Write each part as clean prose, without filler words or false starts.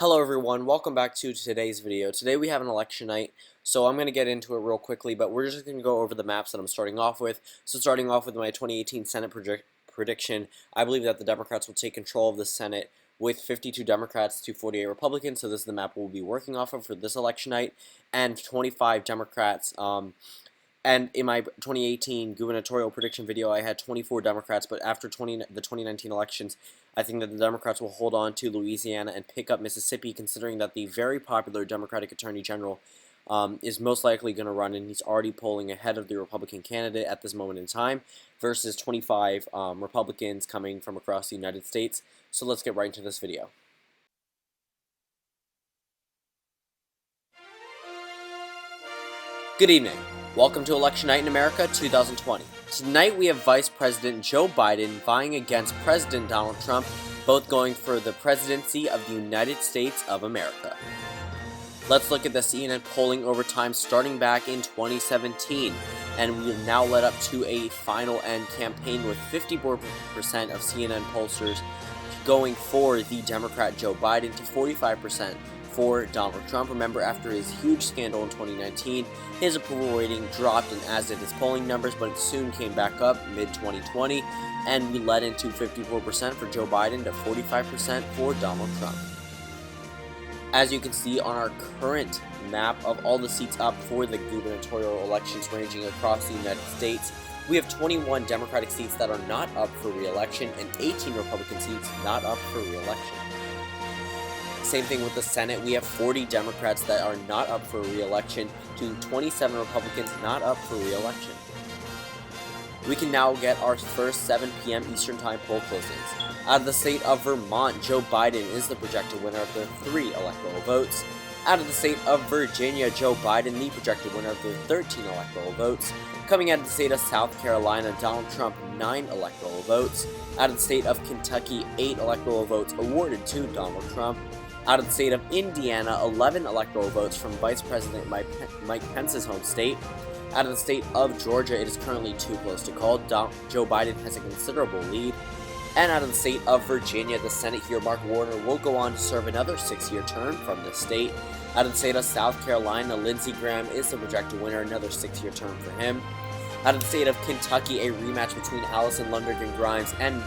Hello everyone, welcome back to today's video. Today we have an election night, so I'm going to get into it real quickly, but we're just going to go over the maps that I'm starting off with. So starting off with my 2018 Senate prediction, I believe that the Democrats will take control of the Senate with 52 Democrats to 48 Republicans, so this is the map we'll be working off of for this election night, and 25 Democrats. And in my 2018 gubernatorial prediction video, I had 24 Democrats, but after the 2019 elections, I think that the Democrats will hold on to Louisiana and pick up Mississippi, considering that the very popular Democratic Attorney General is most likely going to run, and he's already polling ahead of the Republican candidate at this moment in time, versus 25 Republicans coming from across the United States. So let's get right into this video. Good evening. Welcome to Election Night in America 2020. Tonight we have Vice President Joe Biden vying against President Donald Trump, both going for the presidency of the United States of America. Let's look at the CNN polling over time starting back in 2017, and we have now led up to a final end campaign with 54% of CNN pollsters going for the Democrat Joe Biden to 45% for Donald Trump. Remember, after his huge scandal in 2019, his approval rating dropped, and as did his polling numbers, but it soon came back up mid-2020, and we led into 54% for Joe Biden to 45% for Donald Trump. As you can see on our current map of all the seats up for the gubernatorial elections ranging across the United States, we have 21 Democratic seats that are not up for re-election and 18 Republican seats not up for re-election. Same thing with the Senate. We have 40 Democrats that are not up for re-election to 27 Republicans not up for re-election. We can now get our first 7 p.m. Eastern Time poll closings. Out of the state of Vermont, Joe Biden is the projected winner of the 3 electoral votes. Out of the state of Virginia, Joe Biden, the projected winner of the 13 electoral votes. Coming out of the state of South Carolina, Donald Trump, 9 electoral votes. Out of the state of Kentucky, 8 electoral votes awarded to Donald Trump. Out of the state of Indiana, 11 electoral votes from Vice President Mike Pence's home state. Out of the state of Georgia, it is currently too close to call. Joe Biden has a considerable lead. And out of the state of Virginia, the Senate here, Mark Warner, will go on to serve another 6-year term from the state. Out of the state of South Carolina, Lindsey Graham is the projected winner, another 6-year term for him. Out of the state of Kentucky, a rematch between Allison Lundergan Grimes and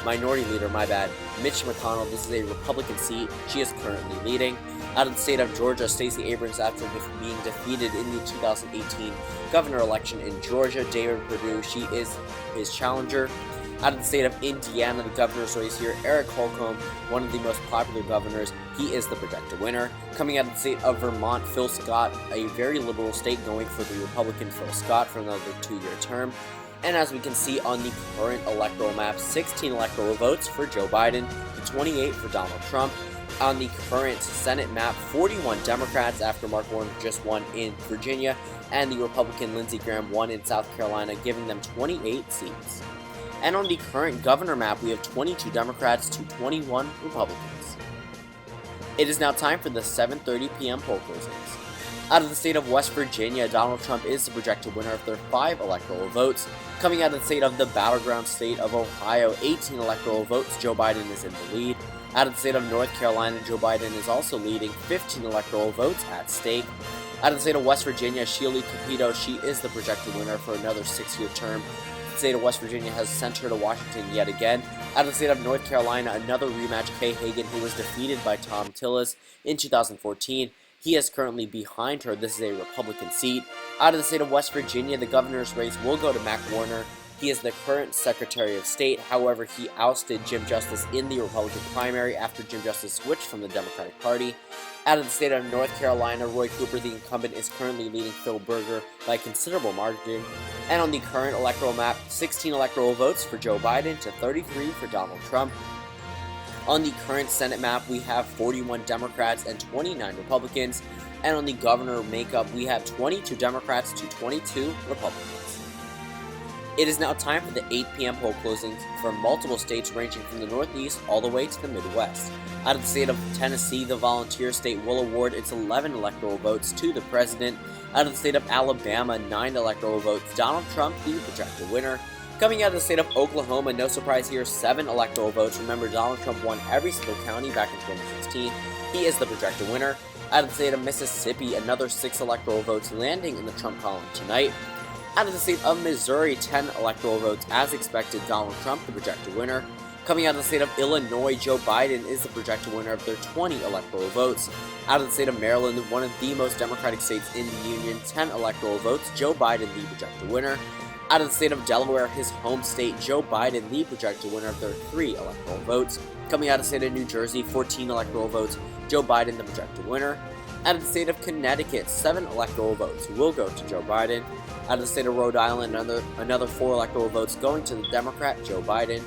Minority Leader Mitch McConnell. This is a Republican seat. She is currently leading. Out of the state of Georgia, Stacey Abrams, after being defeated in the 2018 governor election in Georgia, David Perdue, she is his challenger. Out of the state of Indiana, the governor's race here, Eric Holcomb, one of the most popular governors, he is the projected winner. Coming out of the state of Vermont, Phil Scott, a very liberal state, going for the Republican Phil Scott for another 2-year term. And as we can see on the current electoral map, 16 electoral votes for Joe Biden to 28 for Donald Trump. On the current Senate map, 41 Democrats after Mark Warner just won in Virginia, and the Republican Lindsey Graham won in South Carolina, giving them 28 seats. And on the current governor map, we have 22 Democrats to 21 Republicans. It is now time for the 7:30 p.m. poll closings. Out of the state of West Virginia, Donald Trump is the projected winner of their 5 electoral votes. Coming out of the state of the battleground state of Ohio, 18 electoral votes, Joe Biden is in the lead. Out of the state of North Carolina, Joe Biden is also leading, 15 electoral votes at stake. Out of the state of West Virginia, Sheila Capito, she is the projected winner for another 6-year term. The state of West Virginia has sent her to Washington yet again. Out of the state of North Carolina, another rematch, Kay Hagan, who was defeated by Thom Tillis in 2014. He is currently behind her. This is a Republican seat. Out of the state of West Virginia, the governor's race will go to Mac Warner. He is the current Secretary of State. However, he ousted Jim Justice in the Republican primary after Jim Justice switched from the Democratic Party. Out of the state of North Carolina, Roy Cooper, the incumbent, is currently leading Phil Berger by a considerable margin. And on the current electoral map, 16 electoral votes for Joe Biden to 33 for Donald Trump. On the current Senate map, we have 41 Democrats and 29 Republicans. And on the governor makeup, we have 22 Democrats to 22 Republicans. It is now time for the 8 p.m. poll closings from multiple states ranging from the Northeast all the way to the Midwest. Out of the state of Tennessee, the volunteer state will award its 11 electoral votes to the president. Out of the state of Alabama, 9 electoral votes, Donald Trump, the projected winner. Coming out of the state of Oklahoma, no surprise here, 7 electoral votes. Remember, Donald Trump won every single county back in 2016. He is the projected winner. Out of the state of Mississippi, another 6 electoral votes landing in the Trump column tonight. Out of the state of Missouri, 10 electoral votes as expected, Donald Trump, the projected winner. Coming out of the state of Illinois, Joe Biden is the projected winner of their 20 electoral votes. Out of the state of Maryland, one of the most democratic states in the union, 10 electoral votes, Joe Biden the projected winner. Out of the state of Delaware, his home state, Joe Biden the projected winner of their 3 electoral votes. Coming out of the state of New Jersey, 14 electoral votes, Joe Biden the projected winner. Out of the state of Connecticut, 7 electoral votes will go to Joe Biden. Out of the state of Rhode Island, another 4 electoral votes going to the Democrat, Joe Biden.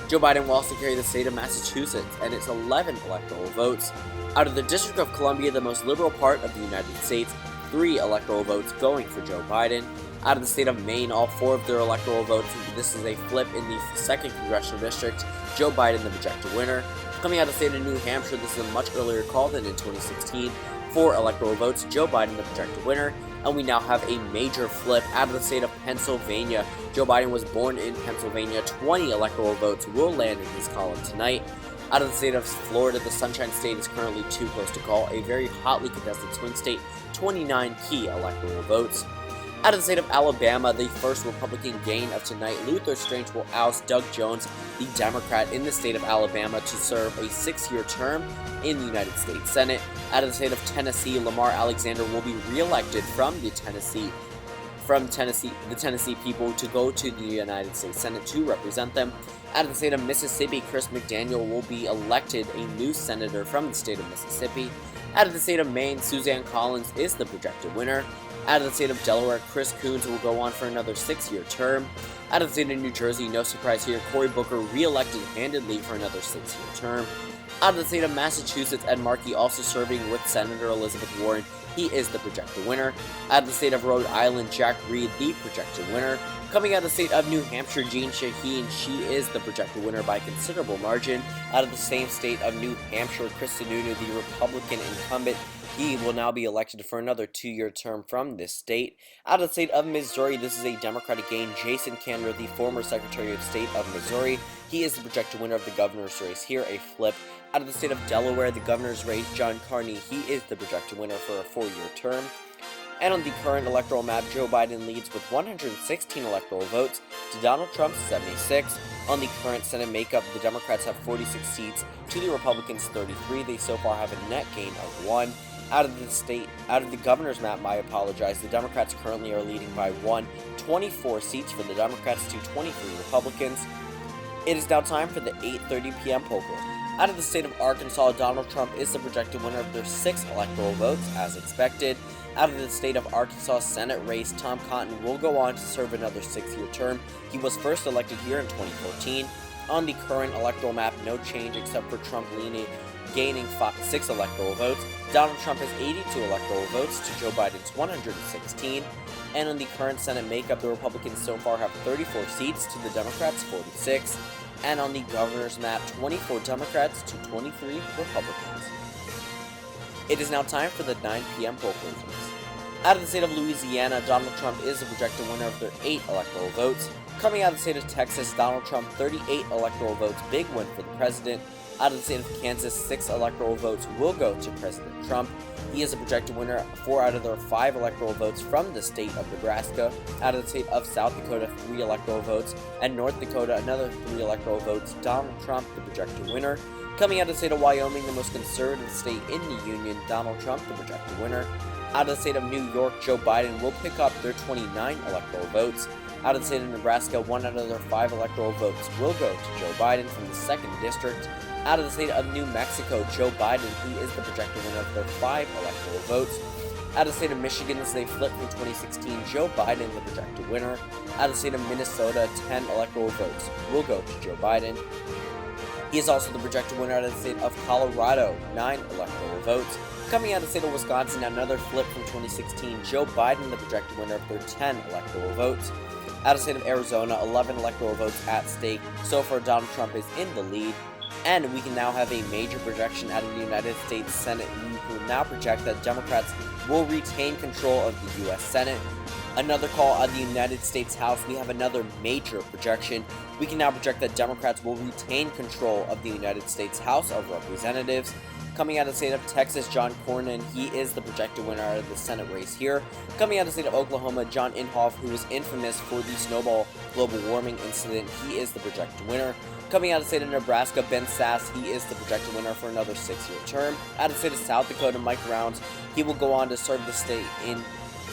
Joe Biden will also carry the state of Massachusetts and its 11 electoral votes. Out of the District of Columbia, the most liberal part of the United States, 3 electoral votes going for Joe Biden. Out of the state of Maine, all 4 of their electoral votes. This is a flip in the 2nd Congressional District. Joe Biden the projected winner. Coming out of the state of New Hampshire, this is a much earlier call than in 2016. 4 electoral votes, Joe Biden the projected winner. And we now have a major flip out of the state of Pennsylvania. Joe Biden was born in Pennsylvania. 20 electoral votes will land in his column tonight. Out of the state of Florida, the Sunshine State is currently too close to call. A very hotly contested swing state, 29 key electoral votes. Out of the state of Alabama, the first Republican gain of tonight, Luther Strange will oust Doug Jones, the Democrat in the state of Alabama, to serve a 6-year term in the United States Senate. Out of the state of Tennessee, Lamar Alexander will be reelected from the Tennessee people to go to the United States Senate to represent them. Out of the state of Mississippi, Chris McDaniel will be elected a new senator from the state of Mississippi. Out of the state of Maine, Suzanne Collins is the projected winner. Out of the state of Delaware, Chris Coons will go on for another 6-year term. Out of the state of New Jersey, no surprise here, Cory Booker re-elected handedly for another 6-year term. Out of the state of Massachusetts, Ed Markey also serving with Senator Elizabeth Warren. He is the projected winner. Out of the state of Rhode Island, Jack Reed, the projected winner. Coming out of the state of New Hampshire, Jeanne Shaheen, she is the projected winner by a considerable margin. Out of the same state of New Hampshire, Chris Sununu, the Republican incumbent, he will now be elected for another 2-year term from this state. Out of the state of Missouri, this is a Democratic gain. Jason Kander, the former Secretary of State of Missouri, he is the projected winner of the governor's race. Here, a flip. Out of the state of Delaware, the governor's race, John Carney, he is the projected winner for a 4-year term. And on the current electoral map, Joe Biden leads with 116 electoral votes to Donald Trump's 76. On the current Senate makeup, the Democrats have 46 seats to the Republicans' 33. They so far have a net gain of 1. Out of the governor's map, the Democrats currently are leading by 24 seats for the Democrats to 23 Republicans. It is now time for the 8:30 p.m. poll quote. Out of the state of Arkansas, Donald Trump is the projected winner of their 6 electoral votes, as expected. Out of the state of Arkansas Senate race, Tom Cotton will go on to serve another 6-year term. He was first elected here in 2014. On the current electoral map, no change except for Trump gaining 6 electoral votes. Donald Trump has 82 electoral votes to Joe Biden's 116. And on the current Senate makeup, the Republicans so far have 34 seats to the Democrats' 46. And on the governor's map, 24 Democrats to 23 Republicans. It is now time for the 9 p.m. poll closings. Out of the state of Louisiana, Donald Trump is the projected winner of their 8 electoral votes. Coming out of the state of Texas, Donald Trump, 38 electoral votes, big win for the president. Out of the state of Kansas, 6 electoral votes will go to President Trump. He is a projected winner. 4 out of their 5 electoral votes from the state of Nebraska. Out of the state of South Dakota, 3 electoral votes. And North Dakota, another 3 electoral votes. Donald Trump, the projected winner. Coming out of the state of Wyoming, the most conservative state in the union, Donald Trump, the projected winner. Out of the state of New York, Joe Biden will pick up their 29 electoral votes. Out of the state of Nebraska, 1 out of their 5 electoral votes will go to Joe Biden from the 2nd District. Out of the state of New Mexico, Joe Biden, he is the projected winner of their 5 electoral votes. Out of the state of Michigan, this is a flip from 2016, Joe Biden, the projected winner. Out of the state of Minnesota, 10 electoral votes will go to Joe Biden. He is also the projected winner out of the state of Colorado, 9 electoral votes. Coming out of the state of Wisconsin, another flip from 2016, Joe Biden, the projected winner of their 10 electoral votes. Out of the state of Arizona, 11 electoral votes at stake. So far, Donald Trump is in the lead. And we can now have a major projection out of the United States Senate. We will now project that Democrats will retain control of the U.S. Senate. Another call on the United States House, we have another major projection. We can now project that Democrats will retain control of the United States House of Representatives. Coming out of the state of Texas, John Cornyn, he is the projected winner out of the Senate race here. Coming out of the state of Oklahoma, John Inhofe, who is infamous for the Snowball global warming incident, he is the projected winner. Coming out of the state of Nebraska, Ben Sasse, he is the projected winner for another 6-year term. Out of the state of South Dakota, Mike Rounds, he will go on to serve the state in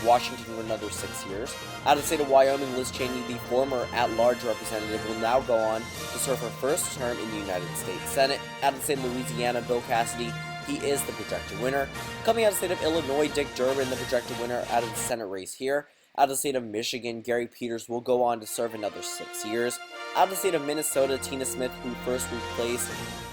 Washington for another 6 years. Out of the state of Wyoming, Liz Cheney, the former at-large representative, will now go on to serve her first term in the United States Senate. Out of the state of Louisiana, Bill Cassidy, he is the projected winner. Coming out of the state of Illinois, Dick Durbin, the projected winner out of the Senate race here. Out of the state of Michigan, Gary Peters will go on to serve another 6 years. Out of the state of Minnesota, Tina Smith, who first replaced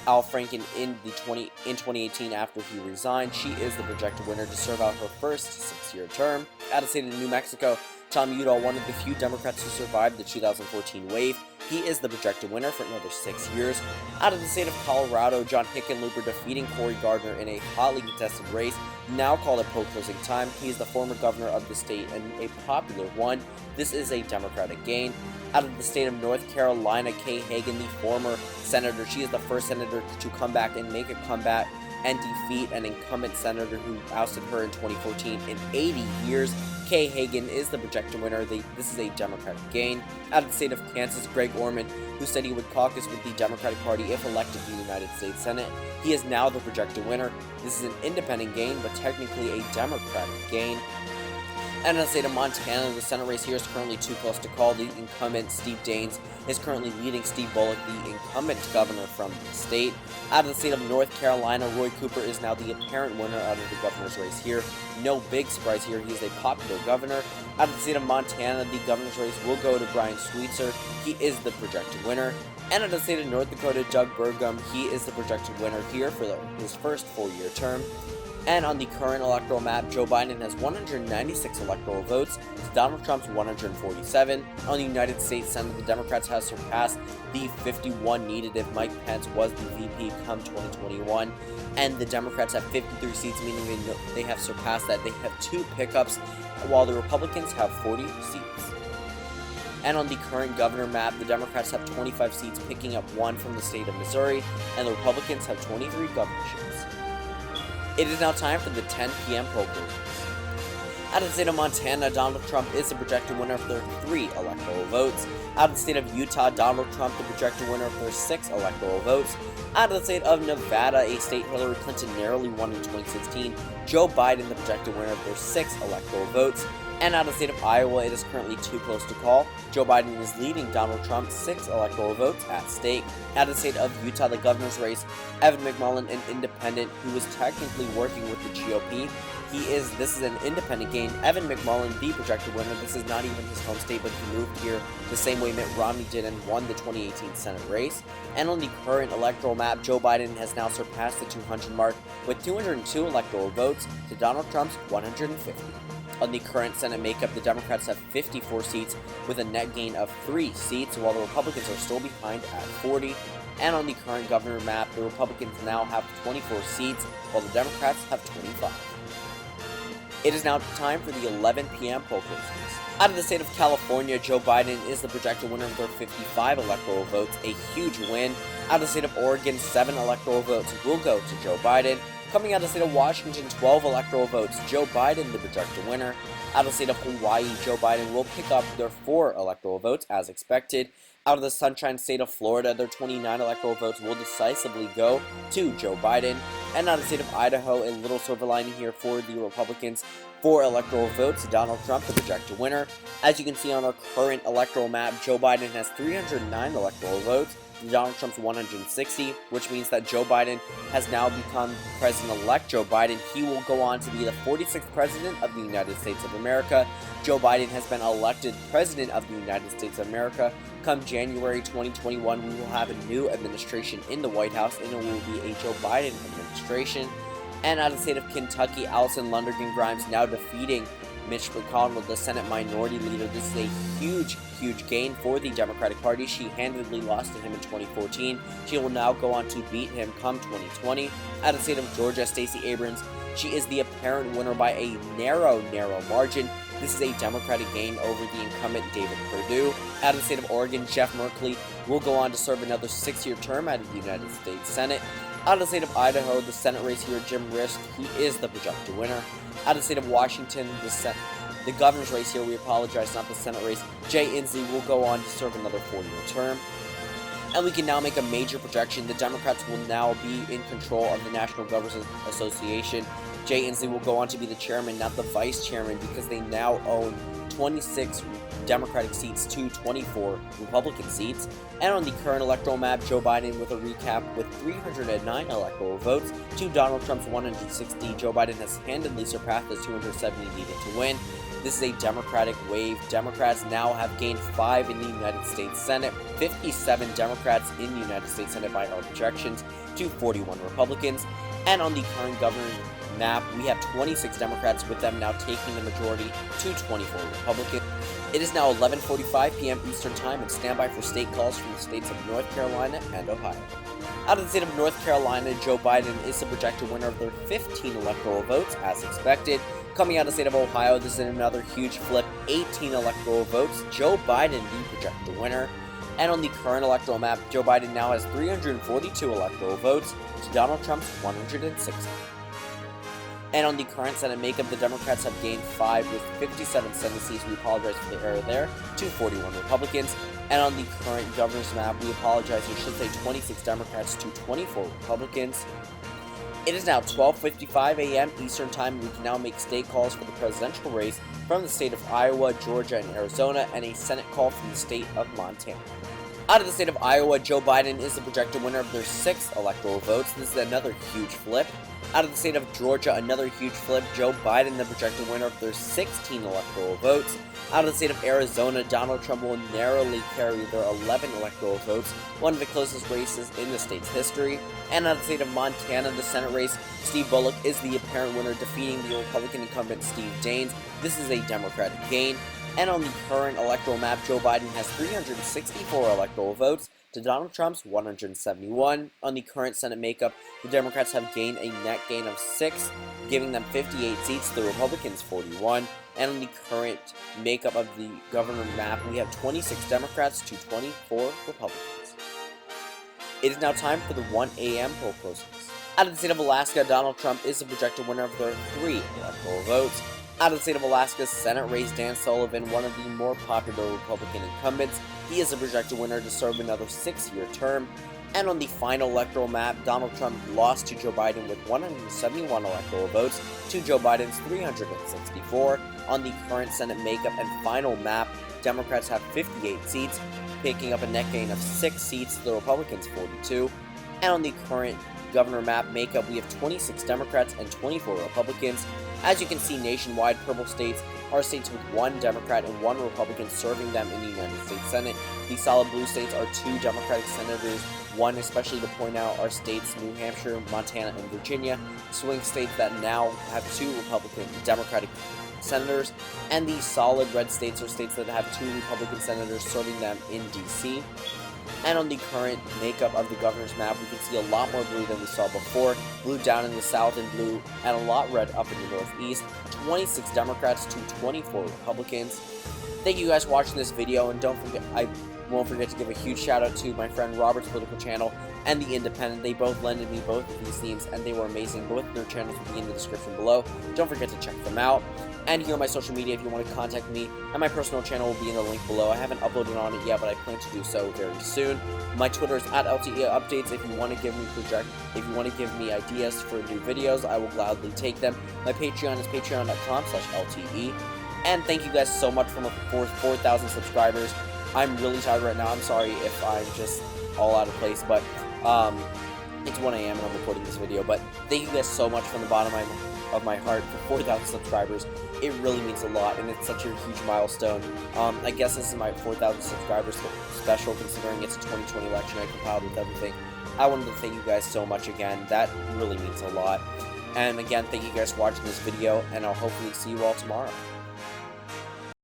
Al Franken in 2018 after he resigned, she is the projected winner to serve out her first 6-year term. Out of the state of New Mexico, Tom Udall, one of the few Democrats who survived the 2014 wave, he is the projected winner for another 6 years. Out of the state of Colorado, John Hickenlooper defeating Cory Gardner in a hotly contested race, now called at poll closing time. He is the former governor of the state and a popular one. This is a Democratic gain. Out of the state of North Carolina, Kay Hagan, the former senator, she is the first senator to come back and make a comeback and defeat an incumbent senator who ousted her in 2014 in 80 years. Kay Hagan is the projected winner. This is a Democratic gain. Out of the state of Kansas, Greg Orman, who said he would caucus with the Democratic Party if elected to the United States Senate, he is now the projected winner. This is an independent gain, but technically a Democratic gain. And in the state of Montana, the Senate race here is currently too close to call. The incumbent, Steve Daines, is currently leading Steve Bullock, the incumbent governor from the state. Out of the state of North Carolina, Roy Cooper is now the apparent winner out of the governor's race here. No big surprise here, he is a popular governor. Out of the state of Montana, the governor's race will go to Brian Sweetser. He is the projected winner. And out of the state of North Dakota, Doug Burgum, he is the projected winner here for his first 4-year term. And on the current electoral map, Joe Biden has 196 electoral votes to Donald Trump's 147. On the United States Senate, the Democrats have surpassed the 51 needed if Mike Pence was the VP come 2021. And the Democrats have 53 seats, meaning they have surpassed that. They have 2 pickups, while the Republicans have 40 seats. And on the current governor map, the Democrats have 25 seats, picking up 1 from the state of Missouri, and the Republicans have 23 governorships. It is now time for the 10 p.m. poll closings. Out of the state of Montana, Donald Trump is the projected winner for their 3 electoral votes. Out of the state of Utah, Donald Trump the projected winner for their 6 electoral votes. Out of the state of Nevada, a state Hillary Clinton narrowly won in 2016, Joe Biden the projected winner for their 6 electoral votes. And out of the state of Iowa, it is currently too close to call. Joe Biden is leading Donald Trump 6 electoral votes at stake. Out of the state of Utah, the governor's race, Evan McMullin, an independent who was technically working with the GOP, this is an independent gain. Evan McMullin, the projected winner. This is not even his home state, but he moved here the same way Mitt Romney did and won the 2018 Senate race. And on the current electoral map, Joe Biden has now surpassed the 200 mark with 202 electoral votes to Donald Trump's 150. On the current Senate makeup, the Democrats have 54 seats with a net gain of 3 seats, while the Republicans are still behind at 40. And on the current governor map, the Republicans now have 24 seats, while the Democrats have 25. It is now time for the 11 p.m. poll closings. Out of the state of California, Joe Biden is the projected winner of their 55 electoral votes, a huge win. Out of the state of Oregon, 7 electoral votes will go to Joe Biden. Coming out of the state of Washington, 12 electoral votes, Joe Biden the projected winner. Out of the state of Hawaii, Joe Biden will pick up their 4 electoral votes as expected. Out of the Sunshine State of Florida, their 29 electoral votes will decisively go to Joe Biden. And out of the state of Idaho, a little silver lining here for the Republicans, 4 electoral votes to Donald Trump, the projected winner. As you can see on our current electoral map, Joe Biden has 309 electoral votes to Donald Trump's 160, which means that Joe Biden has now become President-elect Joe Biden. He will go on to be the 46th President of the United States of America. Joe Biden has been elected President of the United States of America. Come January 2021, we will have a new administration in the White House, and it will be a Joe Biden administration. And out of the state of Kentucky, Allison Lundergan Grimes now defeating Mitch McConnell, the Senate Minority Leader. This is a huge gain for the Democratic Party. She handedly lost to him in 2014. She will now go on to beat him come 2020. Out of the state of Georgia, Stacey Abrams, she is the apparent winner by a narrow margin. This is a Democratic gain over the incumbent David Perdue. Out of the state of Oregon, Jeff Merkley will go on to serve another 6-year term out of the United States Senate. Out of the state of Idaho, the Senate race here, Jim Risch, he is the projected winner. Out of the state of Washington, the governor's race here, we apologize, not the Senate race, Jay Inslee will go on to serve another 4-year term. And we can now make a major projection. The Democrats will now be in control of the National Governors Association. Jay Inslee will go on to be the chairman, not the vice chairman, because they now own 26 Democratic seats to 24 Republican seats. And on the current electoral map, Joe Biden with a recap with 309 electoral votes to Donald Trump's 160. Joe Biden has handedly surpassed the 270 needed to win. This is a Democratic wave. Democrats now have gained 5 in the United States Senate, 57 Democrats in the United States Senate by our projections to 41 Republicans. And on the current governing map, we have 26 Democrats, with them now taking the majority to 24 Republicans. It is now 11:45 p.m. Eastern Time, and stand by for state calls from the states of North Carolina and Ohio. Out of the state of North Carolina, Joe Biden is the projected winner of their 15 electoral votes, as expected. Coming out of the state of Ohio, this is another huge flip, 18 electoral votes. Joe Biden, the projected winner. And on the current electoral map, Joe Biden now has 342 electoral votes to Donald Trump's 160. And on the current Senate makeup, the Democrats have gained 5 with 57 Senate seats. We apologize for the error there, to 41 Republicans. And on the current governor's map, we apologize, we should say 26 Democrats to 24 Republicans. It is now 12:55 a.m. Eastern Time, and we can now make state calls for the presidential race from the state of Iowa, Georgia, and Arizona, and a Senate call from the state of Montana. Out of the state of Iowa, Joe Biden is the projected winner of their 6 electoral votes. This is another huge flip. Out of the state of Georgia, another huge flip. Joe Biden, the projected winner of their 16 electoral votes. Out of the state of Arizona, Donald Trump will narrowly carry their 11 electoral votes, one of the closest races in the state's history. And out of the state of Montana, the Senate race, Steve Bullock is the apparent winner, defeating the Republican incumbent Steve Daines. This is a Democratic gain. And on the current electoral map, Joe Biden has 364 electoral votes to Donald Trump's 171. On the current Senate makeup, the Democrats have gained a net gain of 6, giving them 58 seats, the Republicans 41. And on the current makeup of the governor map, we have 26 Democrats to 24 Republicans. It is now time for the 1 a.m. poll closings. Out of the state of Alaska, Donald Trump is the projected winner of their 3 electoral votes. Out of the state of Alaska's Senate race, Dan Sullivan, one of the more popular Republican incumbents, he is the projected winner to serve another 6-year term. And on the final electoral map, Donald Trump lost to Joe Biden with 171 electoral votes to Joe Biden's 364. On the current Senate makeup and final map, Democrats have 58 seats, picking up a net gain of 6 seats to the Republicans' 42. And on the current governor map makeup, we have 26 Democrats and 24 Republicans. As you can see, nationwide, purple states are states with 1 Democrat and 1 Republican serving them in the United States Senate. The solid blue states are 2 Democratic senators. 1, especially to point out, are states New Hampshire, Montana, and Virginia, swing states that now have 2 Republican Democratic senators. And the solid red states are states that have 2 Republican senators serving them in D.C. And on the current makeup of the governor's map, we can see a lot more blue than we saw before. Blue down in the south and blue, and a lot red up in the northeast. 26 Democrats to 24 Republicans. Thank you guys for watching this video, and don't forget, I won't forget to give a huge shout out to my friend Robert's political channel and The Independent. They both lended me both of these themes, and they were amazing. Both of their channels will be in the description below. Don't forget to check them out. And here on my social media, if you want to contact me, and my personal channel will be in the link below. I haven't uploaded on it yet, but I plan to do so very soon. My Twitter is @LTE Updates. If you want to give me ideas for new videos, I will gladly take them. My Patreon is patreon.com/LTE. And thank you guys so much for 4,000 subscribers. I'm really tired right now. I'm sorry if I'm just all out of place, but it's 1 a.m. and I'm recording this video. But thank you guys so much from the bottom of my heart for 4,000 subscribers. It really means a lot, and it's such a huge milestone. I guess this is my 4,000 subscribers special, considering it's a 2020 election. I compiled with everything. I wanted to thank you guys so much again. That really means a lot. And again, thank you guys for watching this video, and I'll hopefully see you all tomorrow.